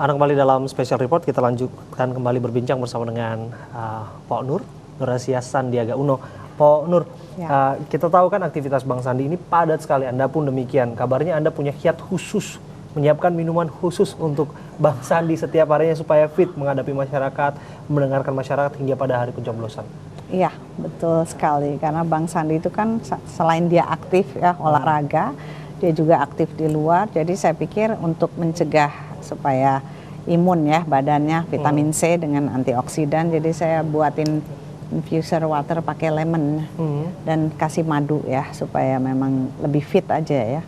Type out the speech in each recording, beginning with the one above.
Anda kembali dalam Special Report, kita lanjutkan kembali berbincang bersama dengan Pak Nur Asia Sandiaga Uno. Pak Nur, kita tahu kan aktivitas Bang Sandi ini padat sekali, Anda pun demikian. Kabarnya Anda punya kiat khusus, menyiapkan minuman khusus untuk Bang Sandi setiap harinya supaya fit menghadapi masyarakat, mendengarkan masyarakat hingga pada hari pencoblosan. Iya, betul sekali. Karena Bang Sandi itu kan selain dia aktif ya olahraga, dia juga aktif di luar. Jadi saya pikir untuk mencegah supaya imun ya badannya, vitamin C dengan antioksidan. Jadi saya buatin infuser water pakai lemon dan kasih madu ya supaya memang lebih fit aja ya.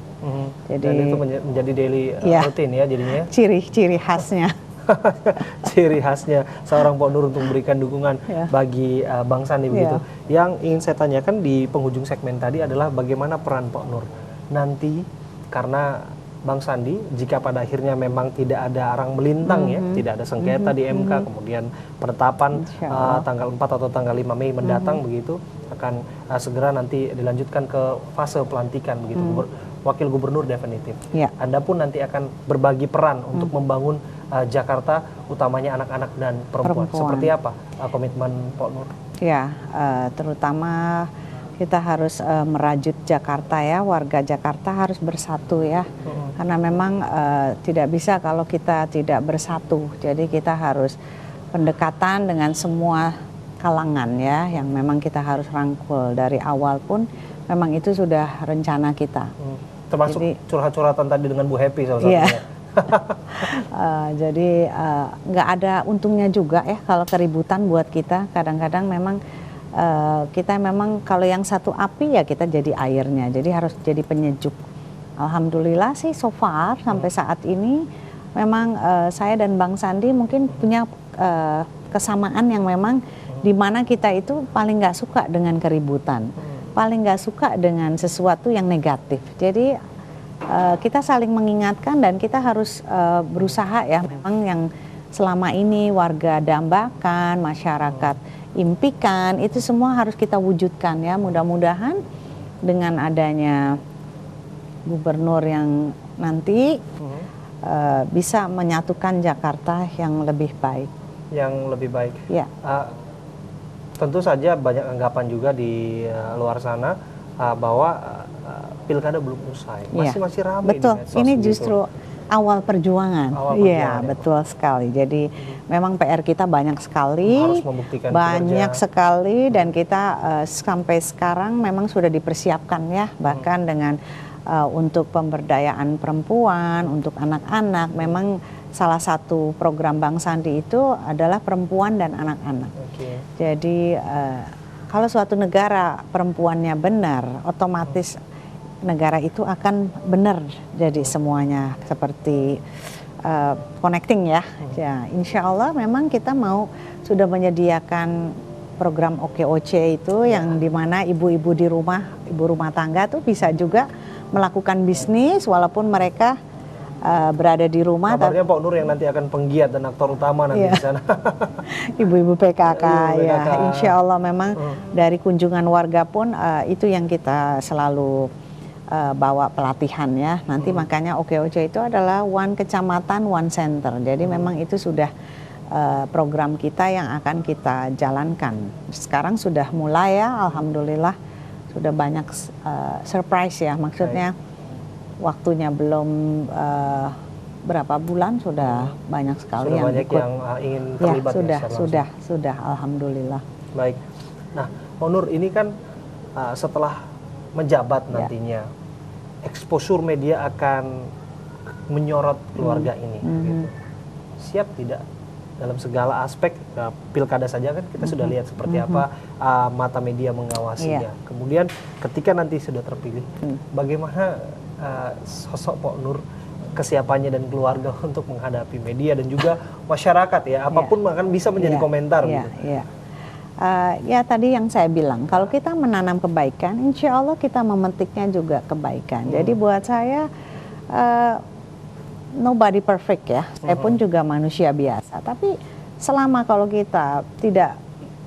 Jadi dan itu menjadi daily rutin ya jadinya. Ciri-ciri khasnya. Ciri khasnya seorang Pak Nur untuk memberikan dukungan bagi Bang Sandi begitu. Yang ingin saya tanyakan di penghujung segmen tadi adalah bagaimana peran Pak Nur nanti, karena Bang Sandi jika pada akhirnya memang tidak ada arang melintang ya, tidak ada sengketa di MK, kemudian penetapan tanggal 4 atau tanggal 5 Mei mendatang begitu akan segera nanti dilanjutkan ke fase pelantikan begitu. Wakil Gubernur definitif. Anda pun nanti akan berbagi peran untuk membangun Jakarta, utamanya anak-anak dan perempuan. Seperti apa komitmen Pak Nur? Ya, terutama kita harus merajut Jakarta ya, warga Jakarta harus bersatu ya. Karena memang tidak bisa kalau kita tidak bersatu. Jadi kita harus pendekatan dengan semua kalangan ya, yang memang kita harus rangkul dari awal pun memang itu sudah rencana kita. Termasuk curhat-curhatan tadi dengan Bu Happy salah satunya. Jadi nggak ada untungnya juga ya kalau keributan buat kita. Kadang-kadang memang kita memang kalau yang satu api ya kita jadi airnya, jadi harus jadi penyejuk. Alhamdulillah sih so far sampai saat ini memang saya dan Bang Sandi mungkin punya kesamaan yang memang di mana kita itu paling nggak suka dengan keributan, paling nggak suka dengan sesuatu yang negatif. Jadi kita saling mengingatkan dan kita harus berusaha ya, memang yang selama ini warga dambakan, masyarakat impikan, itu semua harus kita wujudkan ya. Mudah-mudahan dengan adanya gubernur yang nanti bisa menyatukan Jakarta yang lebih baik. Yang lebih baik. Ya. Tentu saja banyak anggapan juga di luar sana bahwa pilkada belum usai, masih ramai. Betul. Ini justru awal perjuangan. Iya, betul sekali. Jadi memang PR kita banyak sekali, harus membuktikan sekali, dan kita sampai sekarang memang sudah dipersiapkan ya, bahkan dengan untuk pemberdayaan perempuan, untuk anak-anak. Memang salah satu program Bang Sandi itu adalah perempuan dan anak-anak. Jadi kalau suatu negara perempuannya benar, otomatis negara itu akan benar, jadi semuanya seperti connecting ya. Ya, insya Allah memang kita sudah menyediakan program OKOC itu yang dimana ibu-ibu di rumah, ibu rumah tangga tuh bisa juga melakukan bisnis walaupun mereka berada di rumah. Kabarnya Pak Nur yang nanti akan penggiat dan aktor utama nanti di sana. Ibu-ibu PKK ya, insya Allah memang dari kunjungan warga pun itu yang kita selalu bawa pelatihan ya. Nanti makanya OKOC itu adalah one kecamatan, one center. Jadi memang itu sudah program kita yang akan kita jalankan. Sekarang sudah mulai ya, alhamdulillah sudah banyak surprise ya. Maksudnya waktunya belum berapa bulan sudah banyak sekali yang banyak ikut. Yang ingin terlibat ya. Sudah alhamdulillah. Baik. Nah, Pak Nur ini kan setelah menjabat nantinya, exposure media akan menyorot keluarga ini. Gitu. Siap tidak dalam segala aspek? Pilkada saja kan kita sudah lihat seperti apa mata media mengawasinya. Kemudian ketika nanti sudah terpilih, bagaimana sosok Pak Nur, kesiapannya dan keluarga untuk menghadapi media dan juga masyarakat ya, apapun akan bisa menjadi komentar. Gitu. Ya tadi yang saya bilang, kalau kita menanam kebaikan, insya Allah kita memetiknya juga kebaikan. Jadi buat saya nobody perfect ya, saya pun juga manusia biasa. Tapi selama kalau kita tidak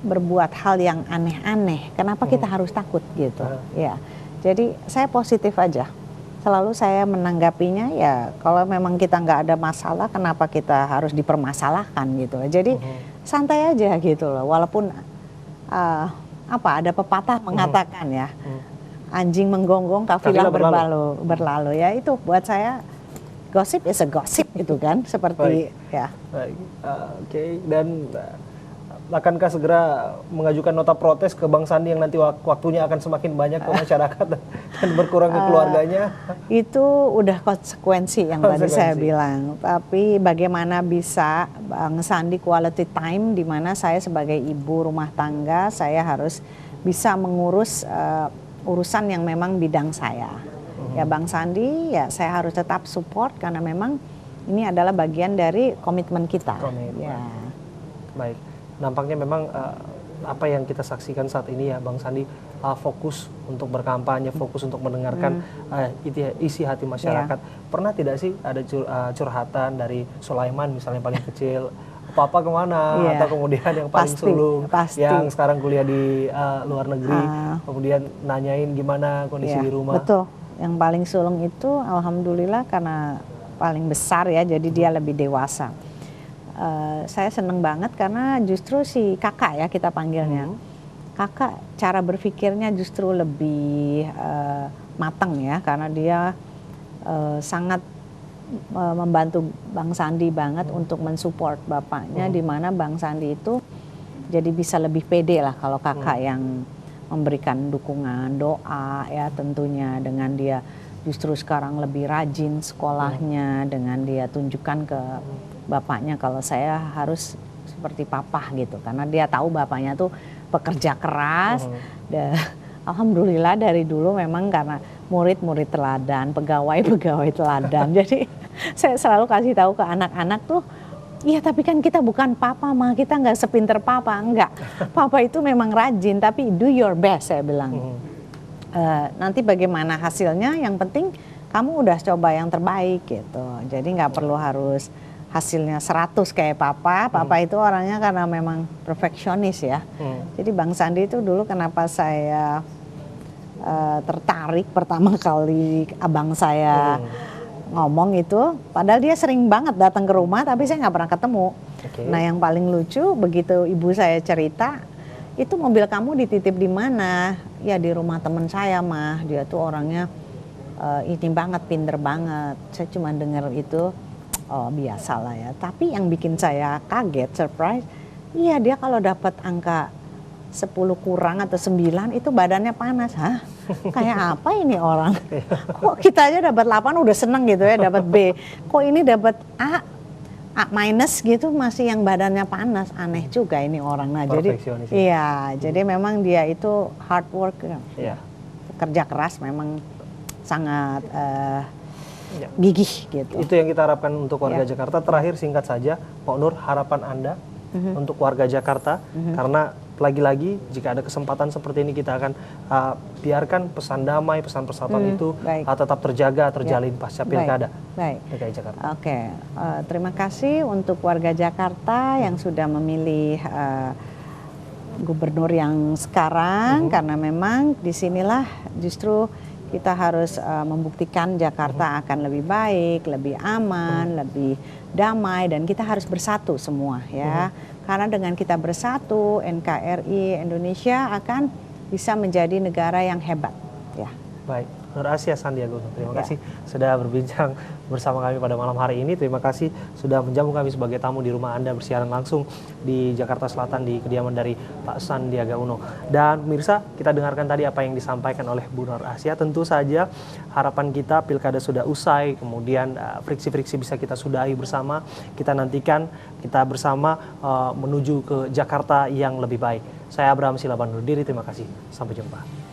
berbuat hal yang aneh-aneh, kenapa kita harus takut gitu? Ya, jadi saya positif aja. selalu saya menanggapinya ya kalau memang kita nggak ada masalah, kenapa kita harus dipermasalahkan gitu loh. Jadi santai aja gitu loh. Walaupun ada pepatah mengatakan ya, anjing menggonggong kafilah berlalu. Ya itu buat saya gosip is a gossip itu kan, seperti ya. Oke. Dan akankah segera mengajukan nota protes ke Bang Sandi yang nanti waktunya akan semakin banyak ke masyarakat dan berkurang ke keluarganya? Itu udah konsekuensi yang tadi saya bilang. Tapi bagaimana bisa Bang Sandi quality time, di mana saya sebagai ibu rumah tangga, saya harus bisa mengurus urusan yang memang bidang saya. Ya Bang Sandi, ya saya harus tetap support karena memang ini adalah bagian dari komitmen kita. Ya. Baik. Nampaknya memang apa yang kita saksikan saat ini ya Bang Sandi, fokus untuk berkampanye, fokus untuk mendengarkan isi hati masyarakat. Pernah tidak sih ada curhatan dari Sulaiman misalnya paling kecil, papa kemana, atau kemudian yang paling sulung yang sekarang kuliah di luar negeri, kemudian nanyain gimana kondisi di rumah? Betul, yang paling sulung itu alhamdulillah karena paling besar ya, jadi dia lebih dewasa. Saya seneng banget karena justru si kakak ya kita panggilnya. Kakak cara berpikirnya justru lebih matang ya, karena dia sangat membantu Bang Sandi banget untuk mensupport bapaknya, di mana Bang Sandi itu jadi bisa lebih pede lah kalau kakak yang memberikan dukungan, doa ya tentunya, dengan dia justru sekarang lebih rajin sekolahnya, dengan dia tunjukkan ke bapaknya kalau saya harus seperti papa gitu, karena dia tahu bapaknya tuh pekerja keras. Alhamdulillah dari dulu memang karena murid-murid teladan, pegawai-pegawai teladan. Jadi saya selalu kasih tahu ke anak-anak tuh, iya tapi kan kita bukan papa mah, kita nggak sepinter papa, enggak. Papa itu memang rajin, tapi do your best saya bilang. Nanti bagaimana hasilnya, yang penting kamu udah coba yang terbaik gitu. Jadi nggak perlu harus hasilnya 100 kayak papa. Papa itu orangnya karena memang perfeksionis ya. Jadi Bang Sandi itu dulu kenapa saya tertarik pertama kali abang saya ngomong itu, padahal dia sering banget datang ke rumah tapi saya nggak pernah ketemu. Nah yang paling lucu begitu ibu saya cerita, itu mobil kamu dititip di mana? Ya di rumah teman saya mah, dia tuh orangnya ini banget, pinter banget. Saya cuma dengar itu, oh biasa lah ya. Tapi yang bikin saya kaget, surprise, iya dia kalau dapat angka 10 kurang atau 9 itu badannya panas. Hah? Kayak apa ini orang? Kok kita aja dapat 8 udah seneng gitu ya, dapat B. Kok ini dapat A minus gitu masih yang badannya panas. Aneh juga ini orang. Nah, jadi iya, jadi memang dia itu hard work. Kerja keras memang sangat gigih gitu. Itu yang kita harapkan untuk warga Jakarta. Terakhir singkat saja, Pak Nur, harapan Anda untuk warga Jakarta, karena lagi-lagi jika ada kesempatan seperti ini kita akan biarkan pesan damai, pesan persatuan itu tetap terjaga, terjalin pasca pilkada DKI Jakarta. Terima kasih untuk warga Jakarta yang sudah memilih gubernur yang sekarang, karena memang disinilah justru kita harus membuktikan Jakarta akan lebih baik, lebih aman, lebih damai, dan kita harus bersatu semua ya. Karena dengan kita bersatu, NKRI Indonesia akan bisa menjadi negara yang hebat ya. Baik, Nur Asia Sandiaga Uno, terima kasih sudah berbincang bersama kami pada malam hari ini. Terima kasih sudah menjamu kami sebagai tamu di rumah Anda, bersiaran langsung di Jakarta Selatan di kediaman dari Pak Sandiaga Uno. Dan pemirsa, kita dengarkan tadi apa yang disampaikan oleh Bu Nur Asia. Tentu saja harapan kita pilkada sudah usai, kemudian friksi-friksi bisa kita sudahi bersama. Kita nantikan kita bersama menuju ke Jakarta yang lebih baik. Saya Abraham Silaban undur diri, terima kasih. Sampai jumpa.